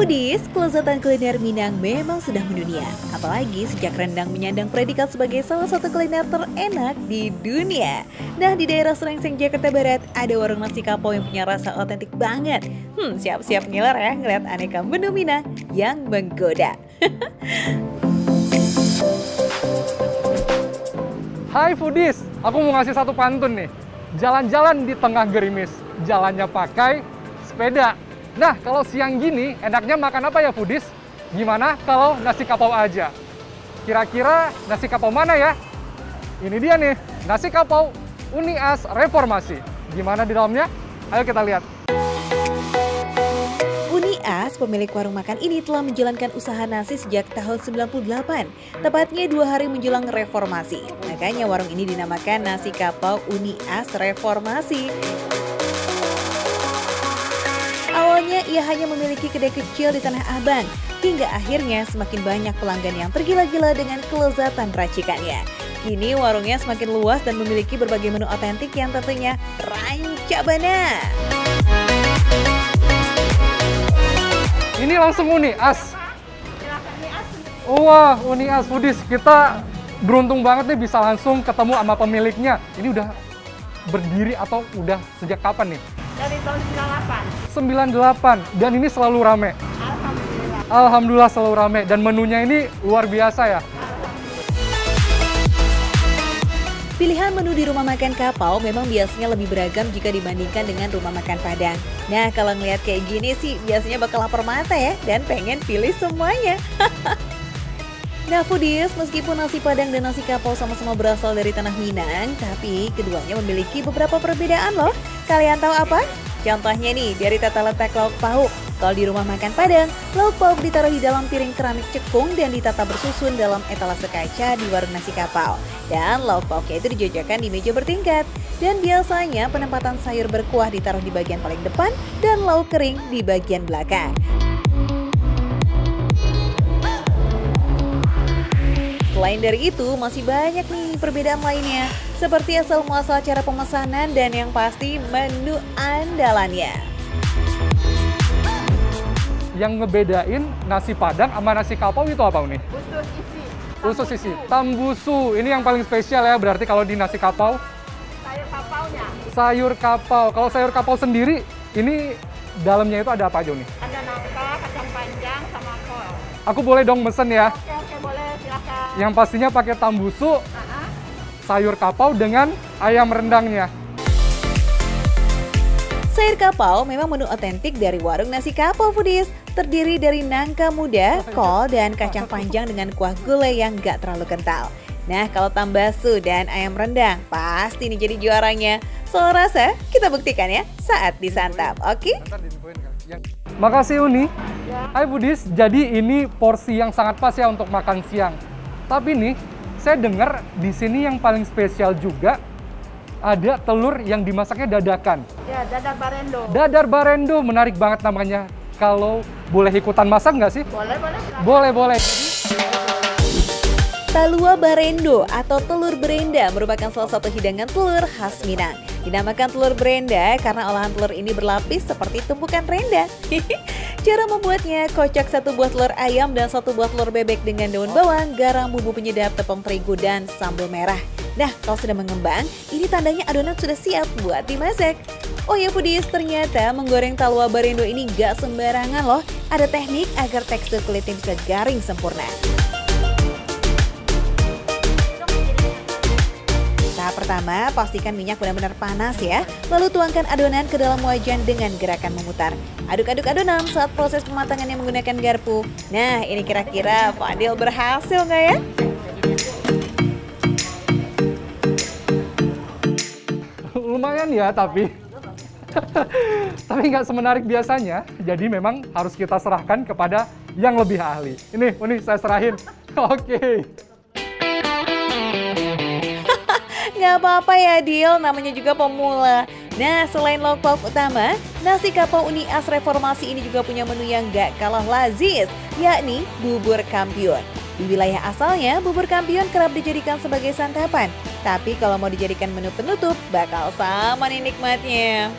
Foodies, kelezatan kuliner Minang memang sudah mendunia. Apalagi sejak rendang menyandang predikat sebagai salah satu kuliner terenak di dunia. Nah, di daerah Serengseng, Jakarta Barat, ada warung nasi kapau yang punya rasa otentik banget. Siap-siap ngiler ya ngeliat aneka menu Minang yang menggoda. Hai Foodies, aku mau ngasih satu pantun nih. Jalan-jalan di tengah gerimis, jalannya pakai sepeda. Nah, kalau siang gini, enaknya makan apa ya Foodies? Gimana kalau nasi kapau aja? Kira-kira nasi kapau mana ya? Ini dia nih, nasi kapau Uni As Reformasi. Gimana di dalamnya? Ayo kita lihat. Uni As, pemilik warung makan ini telah menjalankan usaha nasi sejak tahun 98, tepatnya 2 hari menjelang reformasi. Makanya warung ini dinamakan nasi kapau Uni As Reformasi. Awalnya ia hanya memiliki kedai kecil di Tanah Abang, hingga akhirnya semakin banyak pelanggan yang tergila-gila dengan kelezatan racikannya. Kini warungnya semakin luas dan memiliki berbagai menu otentik yang tentunya rancabana. Ini langsung Uni As. Wah, Uni As Foodies, kita beruntung banget nih bisa langsung ketemu sama pemiliknya. Ini udah berdiri atau udah sejak kapan nih? Dari tahun 98, dan ini selalu rame. Alhamdulillah. Alhamdulillah selalu rame, dan menunya ini luar biasa ya. Pilihan menu di rumah makan kapau memang biasanya lebih beragam jika dibandingkan dengan rumah makan Padang. Nah, kalau ngeliat kayak gini sih biasanya bakal lapar mata ya, dan pengen pilih semuanya. Nah Foodies, meskipun nasi Padang dan nasi kapau sama-sama berasal dari tanah Minang, tapi keduanya memiliki beberapa perbedaan loh. Kalian tahu apa? Contohnya nih, dari tata letak lauk pauk. Kalau di rumah makan Padang, lauk pauk ditaruh di dalam piring keramik cekung dan ditata bersusun dalam etalase kaca di warung nasi kapau. Dan lauk pauknya itu dijajakan di meja bertingkat. Dan biasanya penempatan sayur berkuah ditaruh di bagian paling depan dan lauk kering di bagian belakang. Selain dari itu, masih banyak nih perbedaan lainnya, seperti asal muasal cara pemesanan dan yang pasti menu andalannya. Yang ngebedain nasi Padang sama nasi kapau itu apa nih? Usus isi. Usus isi, tambusu. Ini yang paling spesial ya, berarti kalau di nasi kapau. Sayur kapaunya. Sayur kapau. Kalau sayur kapau sendiri, ini dalamnya itu ada apa aja nih? Ada nangka, kacang panjang, sama kol. Aku boleh dong mesen ya? Oke, boleh, silakan. Yang pastinya pakai tambusu, sayur kapau dengan ayam rendangnya. Sayur kapau memang menu otentik dari warung nasi kapau Foodies. Terdiri dari nangka muda, kol, dan kacang panjang dengan kuah gulai yang gak terlalu kental. Nah, kalau tambasu dan ayam rendang, pasti ini jadi juaranya. Soal rasa, kita buktikan ya saat disantap, oke? Makasih Uni. Hai Foodies, jadi ini porsi yang sangat pas ya untuk makan siang. Tapi nih, saya dengar di sini yang paling spesial juga ada telur yang dimasaknya dadakan. Ya, dadar barendo. Dadar barendo, menarik banget namanya. Kalau boleh ikutan masak nggak sih? Boleh, silakan. Boleh. Talua barendo atau telur berenda merupakan salah satu hidangan telur khas Minang. Dinamakan telur berenda karena olahan telur ini berlapis seperti tumpukan renda. Cara membuatnya, kocok 1 buah telur ayam dan 1 buah telur bebek dengan daun bawang, garam, bumbu penyedap, tepung terigu, dan sambal merah. Nah, kalau sudah mengembang, ini tandanya adonan sudah siap buat dimasak. Oh ya Foodies, ternyata menggoreng talua barendo ini gak sembarangan loh. Ada teknik agar tekstur kulitnya bisa garing sempurna. Tahap pertama, pastikan minyak benar-benar panas ya. Lalu tuangkan adonan ke dalam wajan dengan gerakan memutar. Aduk-aduk adonan saat proses pematangannya menggunakan garpu. Nah, ini kira-kira Fadil berhasil nggak ya? Lumayan ya, tapi nggak semenarik biasanya. Jadi memang harus kita serahkan kepada yang lebih ahli. Ini, Uni, saya serahin. Oke. Nggak apa-apa ya Dil, namanya juga pemula. Nah, selain lauk pauk utama, nasi kapau Uni As Reformasi ini juga punya menu yang gak kalah lazis, yakni bubur kampiun. Di wilayah asalnya, bubur kampiun kerap dijadikan sebagai santapan. Tapi kalau mau dijadikan menu penutup, bakal sama nih nikmatnya.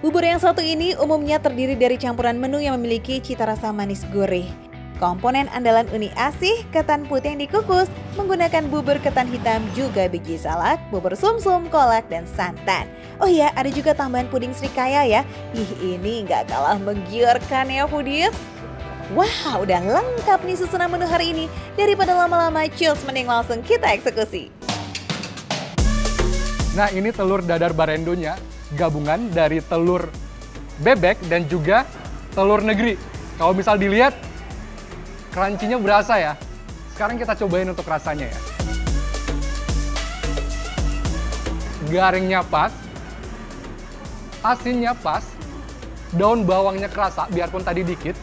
Bubur yang satu ini umumnya terdiri dari campuran menu yang memiliki cita rasa manis gurih. Komponen andalan uni asih, ketan putih yang dikukus, menggunakan bubur ketan hitam, juga biji salak, bubur sumsum, kolak, dan santan. Oh iya, ada juga tambahan puding srikaya ya. Ih, ini nggak kalah menggiurkan ya foodies. Wah, udah lengkap nih susunan menu hari ini. Daripada lama-lama, cheers, mending langsung kita eksekusi. Nah, ini telur dadar barendonya, gabungan dari telur bebek dan juga telur negeri. Kalau misal dilihat, crunchy-nya berasa ya. Sekarang kita cobain untuk rasanya ya. Garingnya pas, asinnya pas, daun bawangnya kerasa biarpun tadi dikit,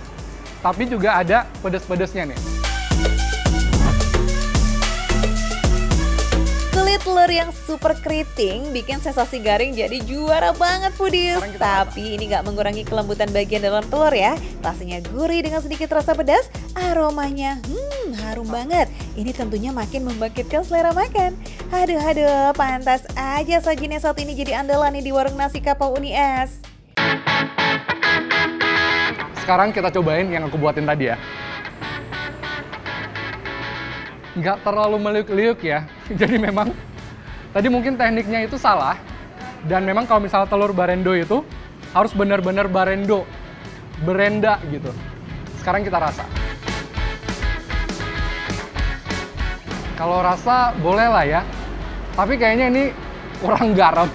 tapi juga ada pedes-pedesnya nih. Kulit telur yang super keriting bikin sensasi garing jadi juara banget foodies. Tapi ini nggak mengurangi kelembutan bagian dalam telur ya. Rasanya gurih dengan sedikit rasa pedas, aromanya harum banget. Ini tentunya makin membangkitkan selera makan. Aduh, pantas aja sajiannya saat ini jadi andalan nih di warung nasi kapau Uni Es. Sekarang kita cobain yang aku buatin tadi ya. Nggak terlalu meliuk-liuk ya. Jadi memang tadi mungkin tekniknya itu salah. Dan memang kalau misalnya telur barendo itu harus benar-benar barendo, berenda gitu. Sekarang kita rasa. Kalau rasa boleh lah ya. Tapi kayaknya ini kurang garam.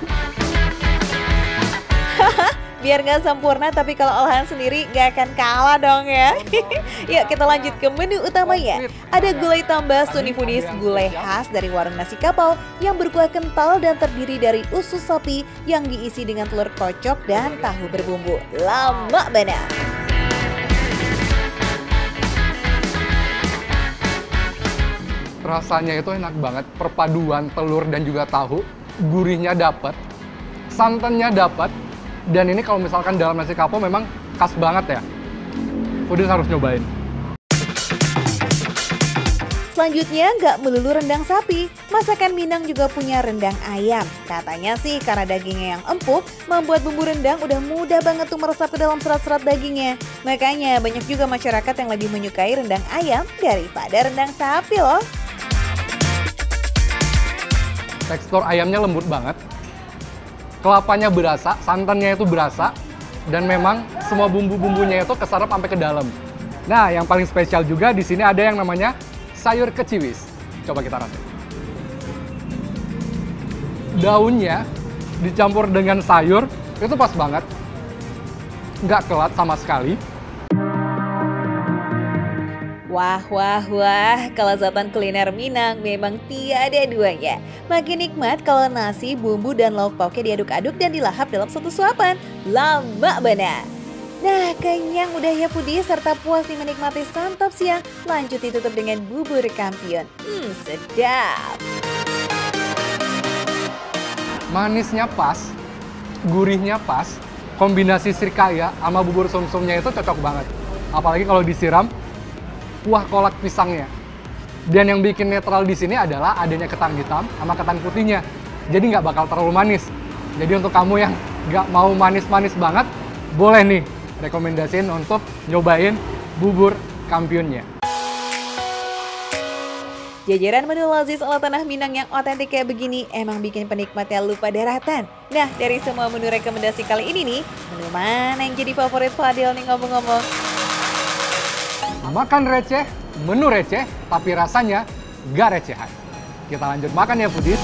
Biar nggak sempurna, tapi kalau olahan sendiri nggak akan kalah dong ya. Yuk kita lanjut ke menu utamanya. Ada gulai tambah Suni Foodies, gulai khas dari warung nasi kapau yang berkuah kental dan terdiri dari usus sapi yang diisi dengan telur kocok dan tahu berbumbu. Lama benar. Rasanya itu enak banget, perpaduan telur dan juga tahu, gurihnya dapat, santannya dapat. Dan ini kalau misalkan dalam nasi kapau memang khas banget ya. Foodies harus nyobain. Selanjutnya nggak melulu rendang sapi, masakan Minang juga punya rendang ayam. Katanya sih karena dagingnya yang empuk, membuat bumbu rendang udah mudah banget tuh meresap ke dalam serat-serat dagingnya. Makanya banyak juga masyarakat yang lebih menyukai rendang ayam daripada rendang sapi loh. Tekstur ayamnya lembut banget. Kelapanya berasa, santannya itu berasa, dan memang semua bumbu-bumbunya itu keserap sampai ke dalam. Nah, yang paling spesial juga di sini ada yang namanya sayur keciwis. Coba kita rasain. Daunnya dicampur dengan sayur, itu pas banget. Nggak kelat sama sekali. Wah, kelezatan kuliner Minang memang tiada duanya. Makin nikmat kalau nasi, bumbu, dan lauk pauknya diaduk-aduk dan dilahap dalam satu suapan. Lama benar. Nah, kenyang udah ya foodies serta puas nih menikmati santap siang. Lanjut ditutup dengan bubur kampiun. Sedap. Manisnya pas, gurihnya pas, kombinasi srikaya sama bubur sumsumnya itu cocok banget. Apalagi kalau disiram kuah kolak pisangnya. Dan yang bikin netral di sini adalah adanya ketan hitam sama ketan putihnya. Jadi nggak bakal terlalu manis. Jadi untuk kamu yang nggak mau manis-manis banget, boleh nih rekomendasiin untuk nyobain bubur kampiunnya. Jajaran menu lazis ala tanah Minang yang otentik kayak begini emang bikin penikmatnya lupa daratan. Nah, dari semua menu rekomendasi kali ini nih, menu mana yang jadi favorit Fadil nih ngomong-ngomong? Makan receh, menu receh, tapi rasanya gak recehan. Kita lanjut makan ya foodies.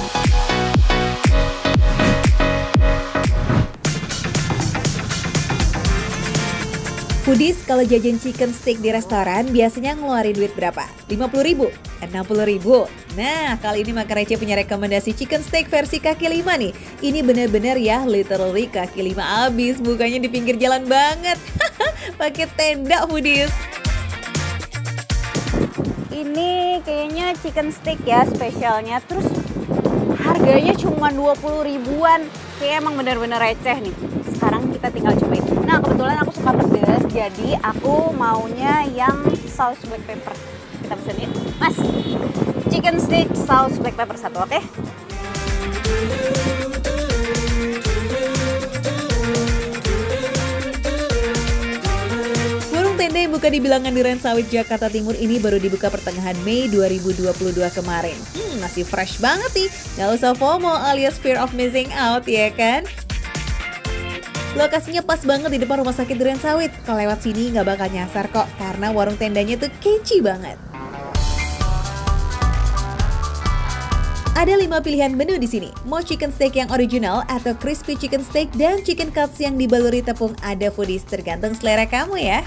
Foodies kalau jajan chicken steak di restoran biasanya ngeluarin duit berapa? 50.000? 60.000? Nah, kali ini Makan Receh punya rekomendasi chicken steak versi kaki 5 nih. Ini bener-bener ya, literally kaki 5 abis, bukannya di pinggir jalan banget. Pakai tenda foodies. Ini kayaknya chicken steak ya spesialnya. Terus harganya cuma 20 ribuan. Kayaknya emang bener-bener receh nih. Sekarang kita tinggal cobain. Nah, kebetulan aku suka pedas, jadi aku maunya yang saus black pepper. Kita pesenin, Mas. Chicken steak saus black pepper 1, oke? buka di bilangan Durensawit, Jakarta Timur ini baru dibuka pertengahan Mei 2022 kemarin. Masih fresh banget nih, nggak usah FOMO alias fear of missing out ya kan? Lokasinya pas banget di depan rumah sakit Durensawit. Kalau lewat sini nggak bakal nyasar kok, karena warung tendanya tuh catchy banget. Ada 5 pilihan menu di sini. Mau chicken steak yang original atau crispy chicken steak dan chicken cuts yang dibaluri tepung, ada foodies, tergantung selera kamu ya.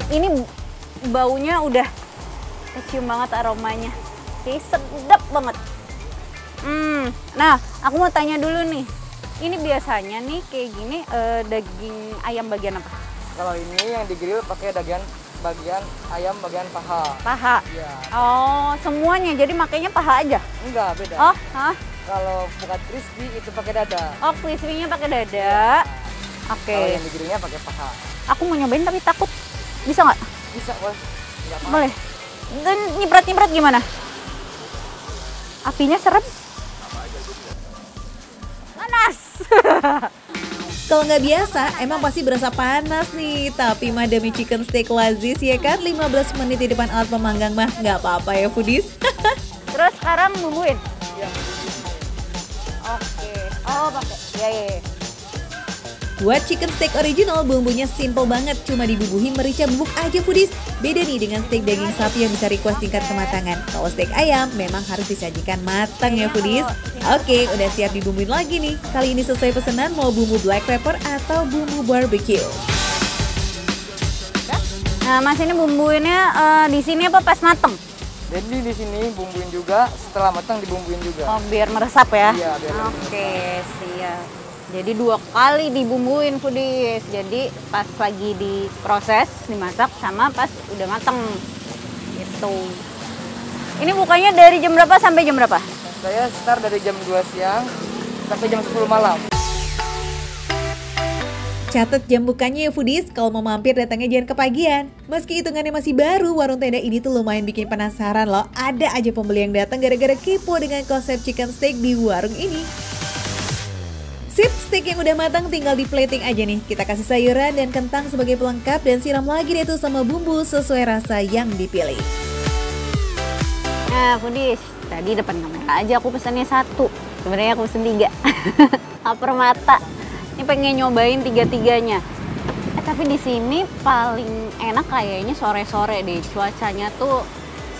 Ini baunya udah kecium banget aromanya. Kayak sedap banget. Nah, aku mau tanya dulu nih. Ini biasanya nih kayak gini daging ayam bagian apa? Kalau ini yang digrill pakai bagian ayam bagian paha. Paha? Iya. Oh, semuanya. Jadi makanya paha aja? Enggak, beda. Oh, hah? Kalau bukan crispy itu pakai dada. Oh, crispy-nya pakai dada. Oke. Kalau yang digrillnya pakai paha. Aku mau nyobain tapi takut. Bisa nggak? Bisa, boleh. Nggak apa-apa. Boleh. Dan nyiprat-nyiprat gimana? Apinya serem? Panas! Kalau nggak biasa, emang pasti berasa panas nih. Tapi mah demi chicken steak lazis ya kan, 15 menit di depan alat pemanggang mah nggak apa-apa ya foodies. Terus sekarang bumbuin? Iya. Oke. Oh, pakai. Iya. Buat chicken steak original, bumbunya simple banget, cuma dibubuhin merica bubuk aja foodies. Beda nih dengan steak daging sapi yang bisa request tingkat kematangan. Kalau steak ayam memang harus disajikan matang ya foodies. Oke, udah siap dibumbuin lagi nih. Kali ini sesuai pesanan, mau bumbu black pepper atau bumbu barbecue. Nah, Mas, ini bumbuinnya di sini apa pas mateng? Jadi di sini bumbuin juga, setelah matang dibumbuin juga. Oh, biar meresap ya? Iya, biar Oke, siap. Jadi 2 kali dibumbuin foodies. Jadi pas lagi diproses, dimasak sama pas udah mateng. Gitu. Ini bukanya dari jam berapa sampai jam berapa? Saya start dari jam 2 siang sampai jam 10 malam. Catat jam bukanya ya foodies, kalau mau mampir datangnya jangan kepagian. Meski hitungannya masih baru, warung tenda ini tuh lumayan bikin penasaran loh. Ada aja pembeli yang datang gara-gara kepo dengan konsep chicken steak di warung ini. Sip, steak yang udah matang tinggal di plating aja nih. Kita kasih sayuran dan kentang sebagai pelengkap dan siram lagi deh tuh sama bumbu sesuai rasa yang dipilih. Nah, foodies, tadi depan kamera aja aku pesannya 1. Sebenarnya aku pesen 3. Lapar mata. Ini pengen nyobain 3-tiganya. Tapi di sini paling enak kayaknya sore-sore deh. Cuacanya tuh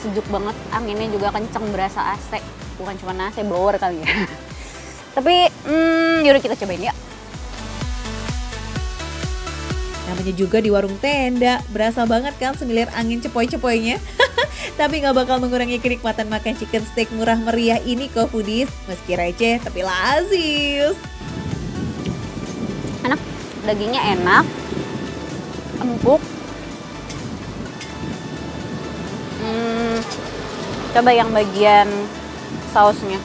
sejuk banget, anginnya juga kenceng, berasa AC. Bukan cuma AC, blower kali ya. Tapi yaudah kita cobain ya. Namanya juga di warung tenda, berasa banget kan semilir angin cepoi-cepoinya. Tapi nggak bakal mengurangi kenikmatan makan chicken steak murah meriah ini kok foodies. Meski receh tapi lazis. Enak, dagingnya enak, empuk. Coba yang bagian sausnya.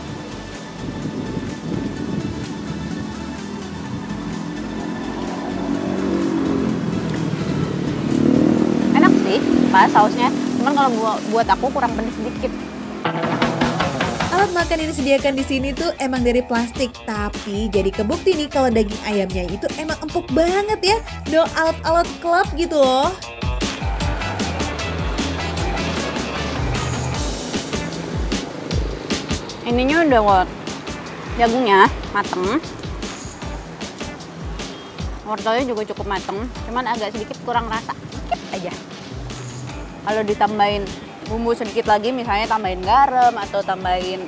Pas sausnya, cuman kalau buat aku kurang pedes sedikit. Alat makan yang disediakan di sini tuh emang dari plastik, tapi jadi kebukti nih kalau daging ayamnya itu emang empuk banget ya. No alat-alat kelap gitu loh. Ininya udah kok, dagingnya mateng. Wortelnya juga cukup mateng, cuman agak sedikit kurang rasa, sedikit aja. Kalau ditambahin bumbu sedikit lagi, misalnya tambahin garam atau tambahin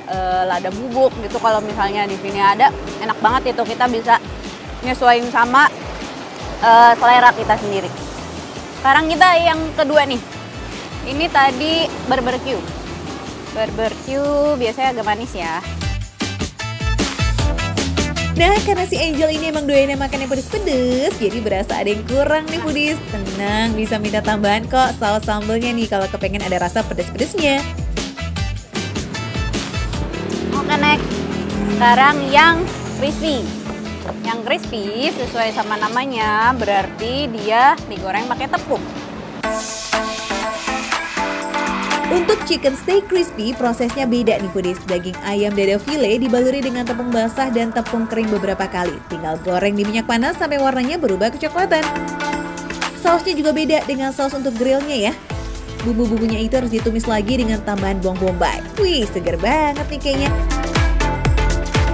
lada bubuk gitu, kalau misalnya di sini ada, enak banget itu, kita bisa nyesuaiin sama selera kita sendiri. Sekarang kita yang kedua nih. Ini tadi barbecue. Barbecue biasanya agak manis ya. Nah, karena si Angel ini emang doyannya makan yang pedes-pedes, jadi berasa ada yang kurang nih foodies. Tenang, bisa minta tambahan kok saus sambelnya nih kalau kepengen ada rasa pedes-pedesnya. Oke, next. Sekarang yang crispy. Yang crispy sesuai sama namanya, berarti dia digoreng pakai tepung. Untuk chicken steak crispy, prosesnya beda nih foodies. Daging ayam dada file dibaluri dengan tepung basah dan tepung kering beberapa kali. Tinggal goreng di minyak panas sampai warnanya berubah kecoklatan. Sausnya juga beda dengan saus untuk grillnya ya. Bumbu-bumbunya itu harus ditumis lagi dengan tambahan bawang bombay. Wih, seger banget nih kayaknya.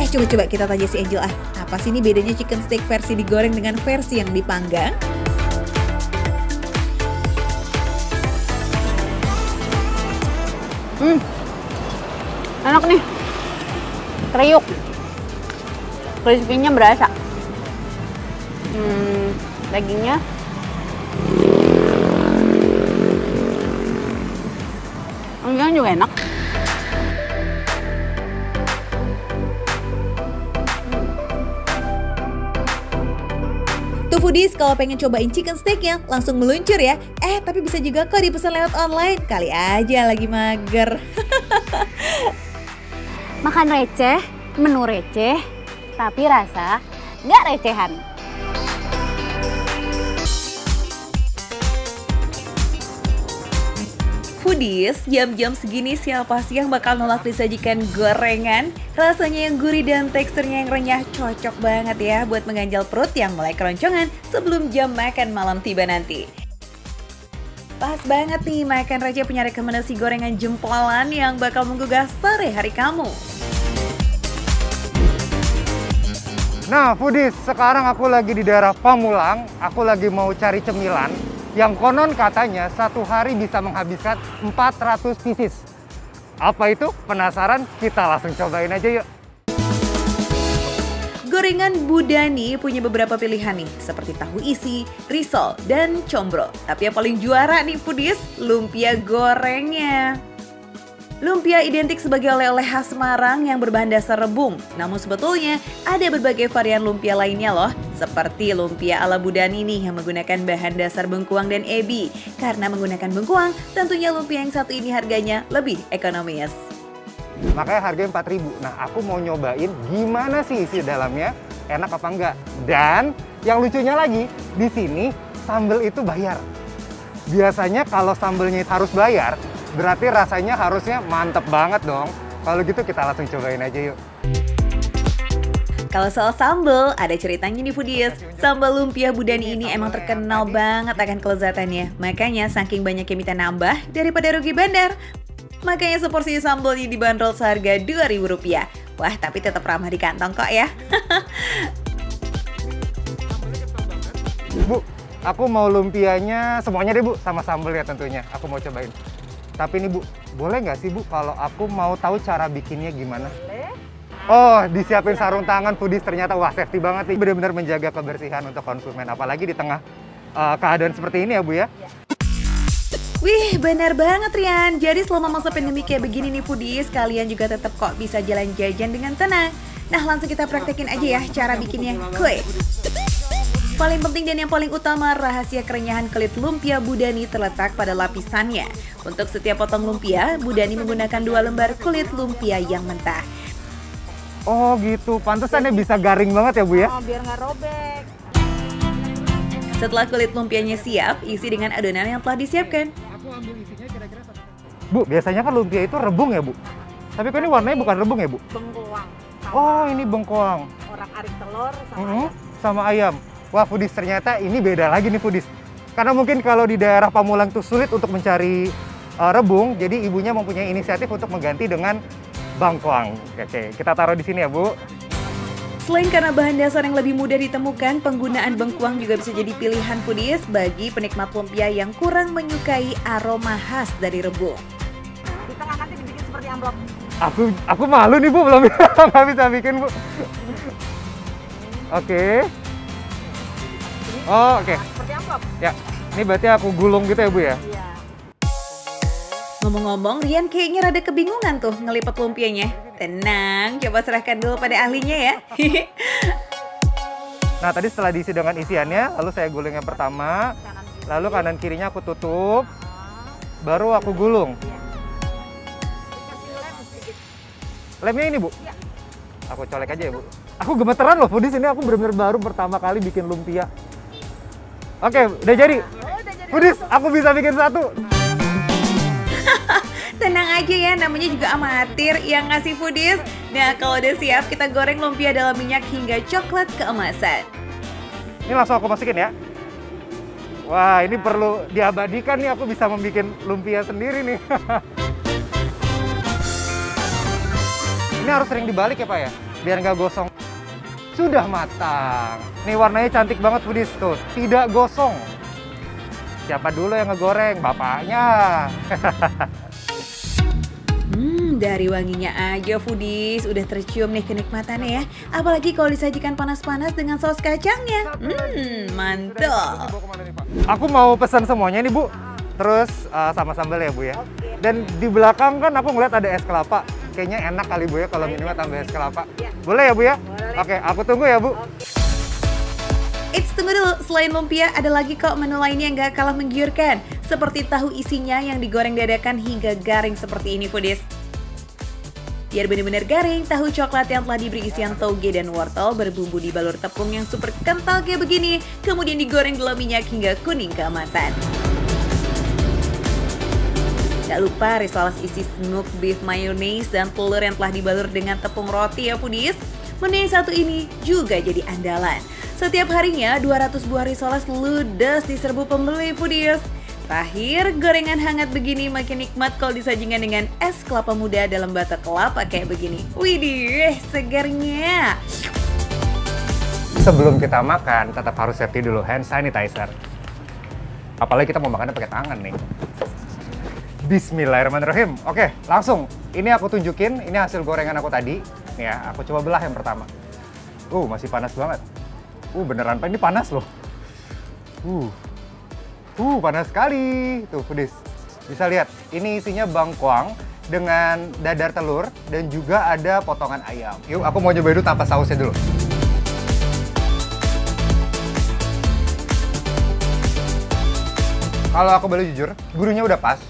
Coba-coba kita tanya si Angel apa sih ini bedanya chicken steak versi digoreng dengan versi yang dipanggang? Enak nih. Kriuk. Crispy-nya berasa. Dagingnya Dagingnya juga enak. Tuh foodies, kalau pengen cobain chicken steaknya langsung meluncur ya. Tapi bisa juga kok dipesan lewat online. Kali aja lagi mager. Makan receh, menu receh, tapi rasa nggak recehan. Foodies, jam-jam segini siapa sih yang bakal nolak disajikan gorengan? Rasanya yang gurih dan teksturnya yang renyah cocok banget ya buat mengganjal perut yang mulai keroncongan sebelum jam makan malam tiba nanti. Pas banget nih, Makan Receh punya rekomendasi gorengan jempolan yang bakal menggugah sore hari kamu. Nah, foodies, sekarang aku lagi di daerah Pamulang. Aku lagi mau cari cemilan yang konon katanya satu hari bisa menghabiskan 400 pieces. Apa itu? Penasaran? Kita langsung cobain aja yuk. Gorengan Budani punya beberapa pilihan nih, seperti tahu isi, risol, dan combro. Tapi yang paling juara nih foodies, lumpia gorengnya. Lumpia identik sebagai oleh-oleh khas Semarang yang berbahan dasar rebung. Namun sebetulnya ada berbagai varian lumpia lainnya loh. Seperti lumpia ala Budani nih yang menggunakan bahan dasar bengkuang dan ebi. Karena menggunakan bengkuang, tentunya lumpia yang satu ini harganya lebih ekonomis. Makanya harganya 4.000. Nah, aku mau nyobain gimana sih isi dalamnya, enak apa enggak. Dan yang lucunya lagi, di sini sambal itu bayar. Biasanya kalau sambelnya harus bayar, berarti rasanya harusnya mantep banget dong. Kalau gitu kita langsung cobain aja yuk. Kalau soal sambal, ada ceritanya nih foodies. Sambal lumpia Budani ini emang terkenal banget akan kelezatannya. Makanya saking banyak yang minta nambah daripada rugi bandar. Makanya seporsi sambalnya dibanderol seharga Rp2.000. Wah, tapi tetap ramah di kantong kok ya. Bu, aku mau lumpianya semuanya deh Bu, sama sambalnya tentunya. Aku mau cobain. Tapi nih Bu, boleh nggak sih Bu kalau aku mau tahu cara bikinnya gimana? Oh, disiapin sarung tangan foodies, ternyata wah safety banget nih. Benar-benar menjaga kebersihan untuk konsumen, apalagi di tengah keadaan seperti ini ya Bu ya. Wih, benar banget Rian. Jadi selama masa pandemi kayak begini nih foodies, kalian juga tetap kok bisa jalan jajan dengan tenang. Nah, langsung kita praktekin aja ya cara bikinnya quick. Paling penting dan yang paling utama, rahasia kerenyahan kulit lumpia Budani terletak pada lapisannya. Untuk setiap potong lumpia, Budani menggunakan 2 lembar kulit lumpia yang mentah. Oh gitu, pantesannya bisa garing banget ya Bu ya? Oh, biar nggak robek. Setelah kulit lumpianya siap, isi dengan adonan yang telah disiapkan. Bu, biasanya kan lumpia itu rebung ya Bu? Tapi kok ini warnanya bukan rebung ya Bu? Bengkoang. Oh, ini bengkoang. Orang arik telur sama ayam. Sama ayam. Wah foodies, ternyata ini beda lagi nih foodies. Karena mungkin kalau di daerah Pamulang itu sulit untuk mencari rebung, jadi ibunya mempunyai inisiatif untuk mengganti dengan bengkoang. Oke, kita taruh di sini ya Bu. Selain karena bahan dasar yang lebih mudah ditemukan, penggunaan bengkuang juga bisa jadi pilihan foodies bagi penikmat lumpia yang kurang menyukai aroma khas dari rebung. Di tengah nanti dibikin seperti amplop. Aku malu nih Bu, belum nggak bisa bikin Bu. Oke. Oh, oke. Seperti amplop. Ya, ini berarti aku gulung gitu ya Bu ya? Iya. Ngomong-ngomong, Rian kayaknya rada kebingungan tuh ngelipet lumpianya. Tenang, coba serahkan dulu pada ahlinya ya. Nah, tadi setelah diisi dengan isiannya, lalu saya gulung yang pertama, lalu kanan kirinya aku tutup, baru aku gulung. Dikasih lem sedikit. Lemnya ini Bu? Iya. Aku colek aja ya Bu. Aku gemeteran loh foodies, ini aku benar-benar baru pertama kali bikin lumpia. Oke, udah jadi. Foodies, aku bisa bikin satu. Tenang aja ya, namanya juga amatir yang ngasih foodies. Nah, kalau udah siap, kita goreng lumpia dalam minyak hingga coklat keemasan. Ini langsung aku masukin ya. Wah, ini perlu diabadikan nih, aku bisa membuat lumpia sendiri nih. Ini harus sering dibalik ya Pak ya, biar nggak gosong. Sudah matang. Nih warnanya cantik banget foodies tuh, tidak gosong. Siapa dulu yang ngegoreng? Bapaknya. Dari wanginya aja foodies udah tercium nih kenikmatannya ya. Apalagi kalau disajikan panas-panas dengan saus kacangnya. Mantap. Aku mau pesan semuanya nih Bu. Terus sama sambal ya Bu ya. Dan di belakang kan aku ngeliat ada es kelapa. Kayaknya enak kali Bu ya kalau minumnya tambah es kelapa. Boleh ya Bu ya? Oke, aku tunggu ya Bu. Eits, tunggu dulu. Selain lumpia, ada lagi kok menu lainnya yang gak kalah menggiurkan. Seperti tahu isinya yang digoreng dadakan hingga garing seperti ini foodies. Biar benar-benar garing, tahu coklat yang telah diberi isian toge dan wortel berbumbu di balur tepung yang super kental kayak begini, kemudian digoreng dalam minyak hingga kuning keemasan. Gak lupa risoles isi smoked beef mayonnaise dan telur yang telah dibalur dengan tepung roti ya foodies. Menu yang satu ini juga jadi andalan. Setiap harinya 200 buah risoles ludes diserbu pembeli foodies. Terakhir, gorengan hangat begini makin nikmat kalau disajikan dengan es kelapa muda dalam batok kelapa kayak begini. Widih, segarnya. Sebelum kita makan, tetap harus safety dulu, hand sanitizer. Apalagi kita mau makannya pakai tangan nih. Bismillahirrahmanirrahim. Oke, langsung. Ini aku tunjukin, ini hasil gorengan aku tadi. Nih ya, aku coba belah yang pertama. Masih panas banget. Beneran, ini panas loh. Panas sekali. Tuh, foodies. Bisa lihat, ini isinya bangkuang dengan dadar telur dan juga ada potongan ayam. Yuk, aku mau coba dulu tanpa sausnya dulu. Kalau aku boleh jujur, gurihnya udah pas,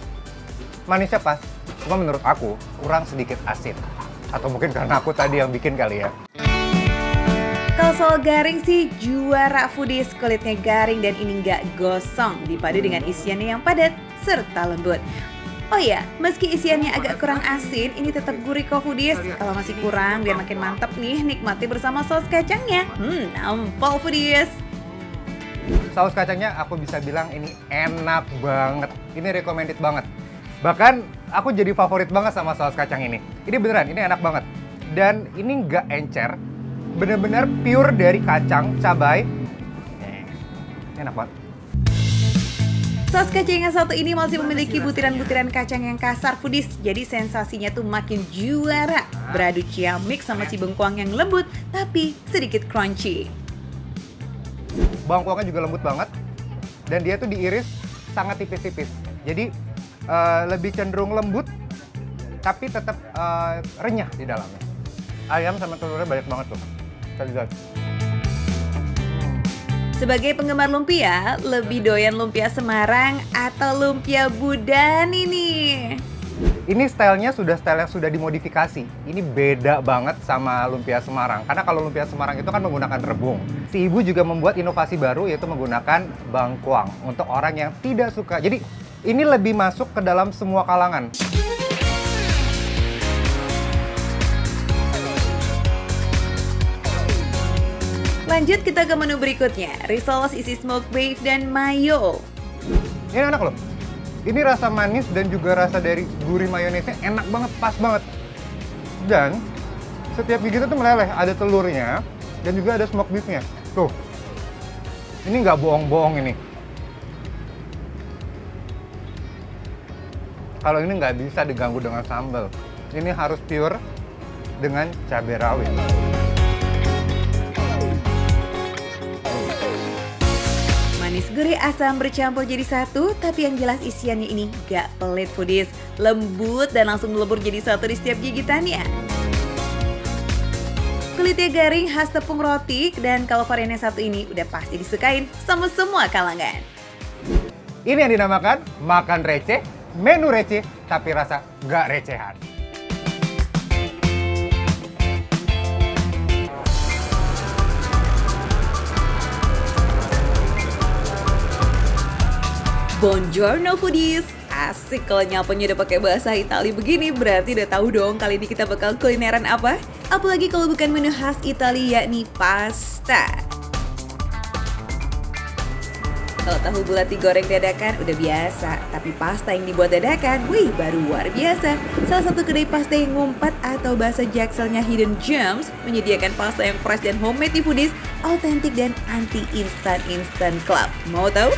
manisnya pas. Cuma menurut aku, kurang sedikit asin. Atau mungkin karena aku tadi yang bikin kali ya. Kalau soal garing sih juara foodies, kulitnya garing dan ini nggak gosong dipadu dengan isiannya yang padat serta lembut. Oh ya, meski isiannya agak kurang asin, ini tetap gurih kok foodies. Kalau masih kurang biar makin mantap nih, nikmati bersama saus kacangnya. Nampol foodies. Saus kacangnya aku bisa bilang ini enak banget. Ini recommended banget. Bahkan aku jadi favorit banget sama saus kacang ini. Ini beneran, ini enak banget. Dan ini nggak encer. Bener-bener pure dari kacang, cabai. Enak banget. Saus kacang yang satu ini masih memiliki butiran-butiran kacang yang kasar foodies. Jadi sensasinya tuh makin juara. Beradu ciamik sama si bengkuang yang lembut tapi sedikit crunchy. Bangkuangnya juga lembut banget. Dan dia tuh diiris sangat tipis-tipis. Jadi lebih cenderung lembut tapi tetap renyah di dalamnya. Ayam sama telurnya banyak banget tuh. Sebagai penggemar lumpia, lebih doyan lumpia Semarang atau lumpia Budani nih? Ini stylenya style yang sudah dimodifikasi. Ini beda banget sama lumpia Semarang. Karena kalau lumpia Semarang itu kan menggunakan rebung. Si ibu juga membuat inovasi baru yaitu menggunakan bangkuang untuk orang yang tidak suka. Jadi ini lebih masuk ke dalam semua kalangan. Lanjut kita ke menu berikutnya, risoles isi smoked beef dan mayo. Ini enak loh. Ini rasa manis dan juga rasa dari gurih mayonesnya enak banget, pas banget. Dan setiap gigitnya tuh meleleh, ada telurnya dan juga ada smoked beefnya. Tuh, ini nggak bohong-bohong ini. Kalau ini nggak bisa diganggu dengan sambal. Ini harus pure dengan cabai rawit. Manis gurih asam bercampur jadi satu, tapi yang jelas isiannya ini gak pelit foodies. Lembut dan langsung melebur jadi satu di setiap gigitannya. Kulitnya garing khas tepung roti, dan kalau varian yang satu ini udah pasti disukain sama semua kalangan. Ini yang dinamakan makan receh, menu receh, tapi rasa gak recehan. Buongiorno foodies, asik kalau nyapanya udah pakai bahasa Italia begini, berarti udah tahu dong kali ini kita bakal kulineran apa? Apalagi kalau bukan menu khas Italia yakni pasta. Kalau tahu bulat digoreng dadakan udah biasa, tapi pasta yang dibuat dadakan, wih baru luar biasa. Salah satu kedai pasta yang ngumpat atau bahasa jakselnya Hidden Gems menyediakan pasta yang fresh dan homemade di foodies, autentik dan anti instan club. Mau tahu?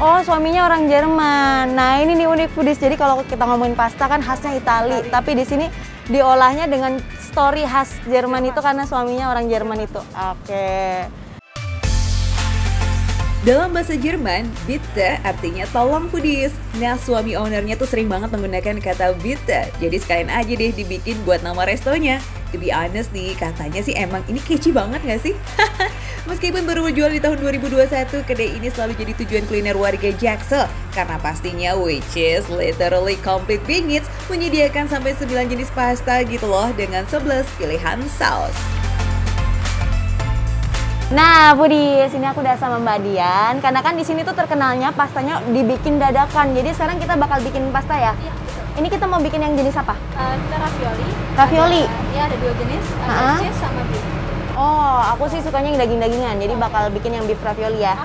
Oh, suaminya orang Jerman. Nah, ini nih unik foodies. Jadi kalau kita ngomongin pasta kan khasnya Itali, tapi di sini diolahnya dengan story khas Jerman itu karena suaminya orang Jerman itu. Oke. Dalam bahasa Jerman, bitte artinya tolong foodies. Nah, suami ownernya tuh sering banget menggunakan kata bitte. Jadi sekalian aja deh dibikin buat nama restonya. To be honest nih, katanya sih emang ini catchy banget gak sih? Meskipun baru berjual di tahun 2021, kedai ini selalu jadi tujuan kuliner warga Jaksel. Karena pastinya which is literally complete bingits menyediakan sampai 9 jenis pasta gitu loh dengan 11 pilihan saus. Nah, foodies, ini aku udah sama Mbak Dian. Karena kan di sini tuh terkenalnya pastanya dibikin dadakan. Jadi sekarang kita bakal bikin pasta ya? Iya, betul. Ini kita mau bikin yang jenis apa? Kita ravioli. Ravioli? Iya, ada 2 jenis, ada cheese sama beef. Oh, aku sih sukanya yang daging-dagingan. Jadi bakal bikin yang beef ravioli ya.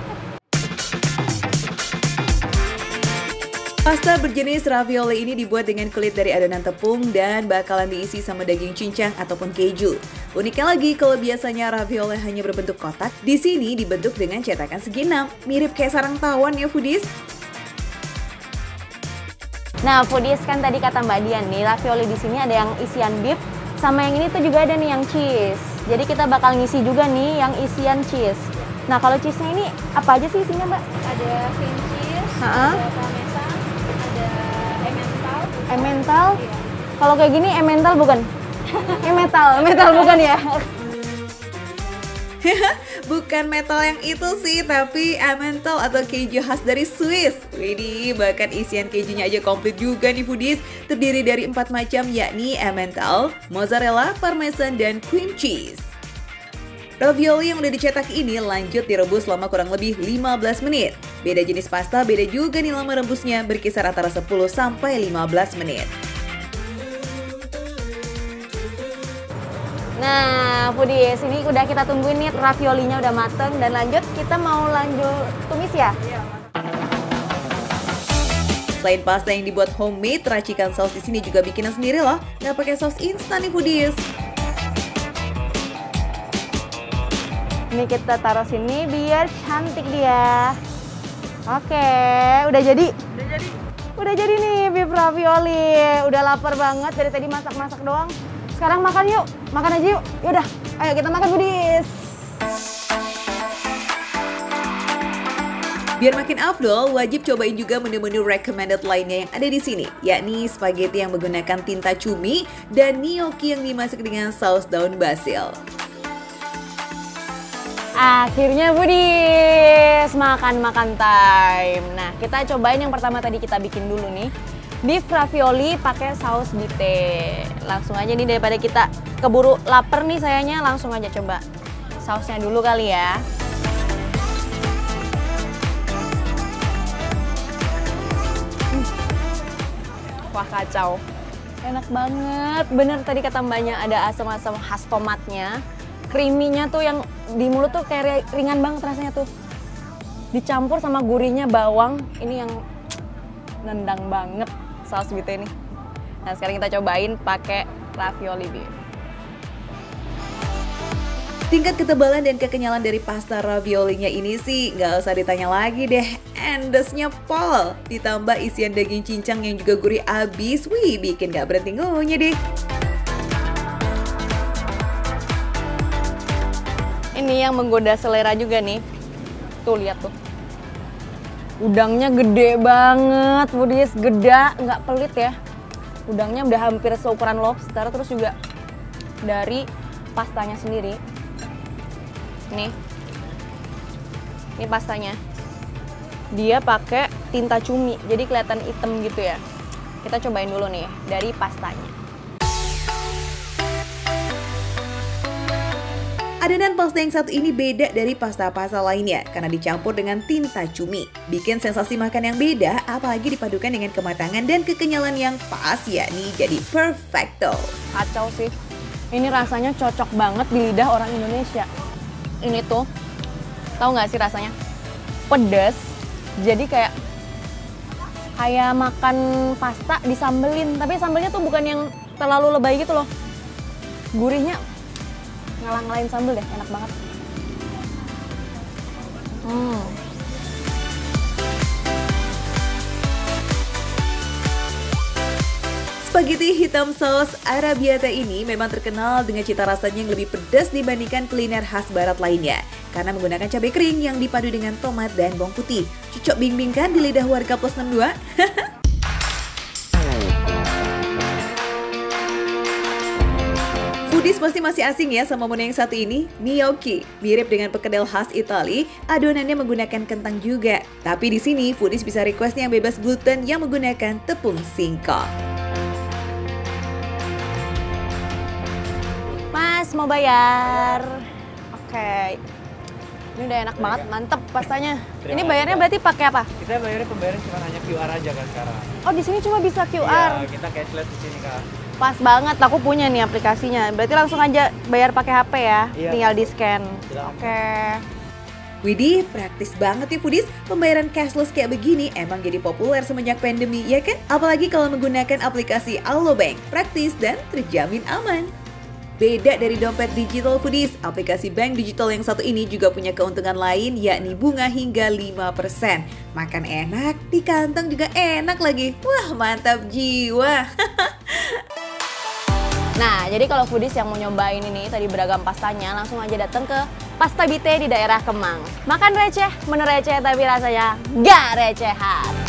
Pasta berjenis ravioli ini dibuat dengan kulit dari adonan tepung dan bakalan diisi sama daging cincang ataupun keju. Uniknya lagi, kalau biasanya ravioli hanya berbentuk kotak, di sini dibentuk dengan cetakan segi 6, mirip kayak sarang tawon ya foodies. Nah, foodies kan tadi kata Mbak Dian nih, ravioli di sini ada yang isian beef, sama yang ini tuh juga ada nih yang cheese. Jadi kita bakal ngisi juga nih yang isian cheese. Nah, kalau cheese-nya ini apa aja sih isinya, Mbak? Ada cream cheese, Ha-ha. ada parmesan, ada emmental. Emmental? Iya. Kalau kayak gini emmental bukan? metal bukan ya? Bukan metal yang itu sih, tapi emmental atau keju khas dari Swiss. Widih, bahkan isian kejunya aja komplit juga nih foodies. Terdiri dari 4 macam yakni emmental, mozzarella, parmesan, dan cream cheese. Ravioli yang udah dicetak ini lanjut direbus selama kurang lebih 15 menit. Beda jenis pasta, beda juga nih lama rebusnya, berkisar antara 10 sampai 15 menit. Nah, foodies, ini udah kita tungguin nih raviolinya udah mateng dan lanjut kita mau lanjut tumis ya? Selain pasta yang dibuat homemade, racikan saus di sini juga bikinan sendiri loh. Nggak pakai saus instan nih foodies. Ini kita taruh sini biar cantik dia. Oke, udah jadi? Udah jadi nih beef ravioli. Udah lapar banget dari tadi masak-masak doang. Sekarang makan yuk, makan aja yuk. Yaudah, ayo kita makan foodies. Biar makin afdol, wajib cobain juga menu-menu recommended lainnya yang ada di sini, yakni spaghetti yang menggunakan tinta cumi dan gnocchi yang dimasak dengan saus daun basil. Akhirnya foodies, makan-makan time. Nah, kita cobain yang pertama tadi kita bikin dulu nih. Beef ravioli pakai saus bite. Langsung aja nih daripada kita keburu lapar nih sayangnya, langsung aja coba sausnya dulu kali ya. Wah, kacau. Enak banget. Bener tadi kata mbaknya ada asam-asam khas tomatnya. Creamy-nya tuh yang di mulut tuh kayak ringan banget rasanya tuh. Dicampur sama gurihnya bawang. Ini yang nendang banget saus bite ini. Nah, sekarang kita cobain pakai ravioli beef. Tingkat ketebalan dan kekenyalan dari pasta raviolinya ini sih nggak usah ditanya lagi deh. Endesnya pol, ditambah isian daging cincang yang juga gurih abis. Wih, bikin nggak berhenti ngunyah deh. Ini yang menggoda selera juga nih. Tuh, lihat tuh. Udangnya gede banget, foodies, gede, nggak pelit ya. Udangnya udah hampir seukuran lobster, terus juga dari pastanya sendiri. Nih, ini pastanya. Dia pakai tinta cumi, jadi kelihatan hitam gitu ya. Kita cobain dulu nih dari pastanya. Adonan pasta yang satu ini beda dari pasta-pasta lainnya karena dicampur dengan tinta cumi. Bikin sensasi makan yang beda, apalagi dipadukan dengan kematangan dan kekenyalan yang pas, yakni jadi perfecto. Kacau sih. Ini rasanya cocok banget di lidah orang Indonesia. Ini tuh, tahu nggak sih rasanya? pedas. Jadi kayak makan pasta disambelin, tapi sambelnya tuh bukan yang terlalu lebay gitu loh. Gurihnya ngalah-ngalahin sambel deh, enak banget. Spaghetti hitam saus Arabiata ini memang terkenal dengan cita rasanya yang lebih pedas dibandingkan kuliner khas barat lainnya. Karena menggunakan cabai kering yang dipadu dengan tomat dan bawang putih. Cocok bing-bing kan di lidah warga plus 62? Foodies pasti masih asing ya sama menu yang satu ini, gnocchi. Mirip dengan perkedel khas Italia, adonannya menggunakan kentang juga. Tapi di sini foodies bisa requestnya yang bebas gluten yang menggunakan tepung singkong. Mas, mau bayar? Oke. Ini udah enak banget, mantep pastanya. Ini bayarnya berarti pakai apa? Kita bayarnya pembayaran cuma hanya QR aja kan sekarang. Oh, di sini cuma bisa QR. Iya, kita cashless di sini Kak. Pas banget, aku punya nih aplikasinya. Berarti langsung aja bayar pakai HP ya, Iya. tinggal di-scan. Sudah. Oke. Widih, praktis banget ya foodies. Pembayaran cashless kayak begini emang jadi populer semenjak pandemi, ya kan? Apalagi kalau menggunakan aplikasi Alobank, praktis dan terjamin aman. Beda dari dompet digital foodies, aplikasi bank digital yang satu ini juga punya keuntungan lain yakni bunga hingga 5%. Makan enak, di kantong juga enak lagi. Wah, mantap jiwa. Nah, jadi kalau foodies yang mau nyobain ini tadi beragam pastanya, langsung aja datang ke Pasta Bite di daerah Kemang. Makan receh, menu receh tapi rasanya gak recehan.